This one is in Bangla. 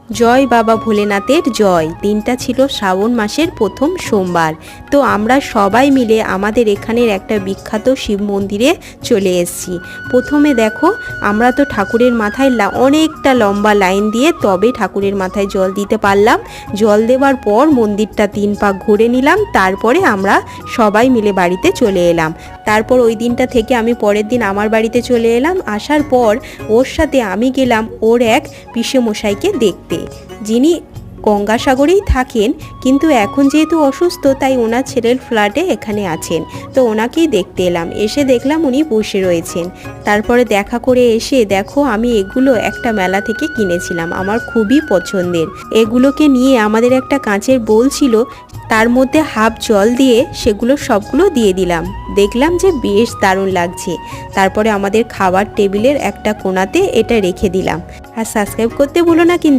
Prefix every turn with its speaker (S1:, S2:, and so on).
S1: জয় বাবা ভোলেনাথের জয়। দিনটা ছিল শ্রাবণ মাসের প্রথম সোমবার। তো আমরা সবাই মিলে আমাদের এখানের একটা বিখ্যাত শিব মন্দিরে চলে এসেছি। প্রথমে দেখো, আমরা তো ঠাকুরের মাথায় অনেকটা লম্বা লাইন দিয়ে তবে ঠাকুরের মাথায় জল দিতে পারলাম। জল দেওয়ার পর মন্দিরটা 3 পাক ঘুরে নিলাম, তারপরে আমরা সবাই মিলে বাড়িতে চলে এলাম। তারপর ওই দিনটা থেকে আমি পরের দিন আমার বাড়িতে চলে এলাম। আসার পর ওর সাথে আমি গেলাম ওর এক পিসেমশাইকে দেখতে, যিনি গঙ্গাসাগরেই থাকেন, কিন্তু এখন যেহেতু অসুস্থ তাই ওনার ছেলের ফ্ল্যাটে এখানে আছেন। তো ওনাকেই দেখতে এলাম। এসে দেখলাম উনি বসে রয়েছেন। তারপরে দেখা করে এসে দেখো, আমি এগুলো একটা মেলা থেকে কিনেছিলাম, আমার খুবই পছন্দের। এগুলোকে নিয়ে আমাদের একটা কাঁচের বোল ছিল, তার মধ্যে হাফ জল দিয়ে সেগুলো সবগুলো দিয়ে দিলাম। দেখলাম যে বেশ দারুণ লাগছে। তারপরে আমাদের খাবার টেবিলের একটা কোণাতে এটা রেখে দিলাম। আর সাবস্ক্রাইব করতে ভুলো না কিন্তু।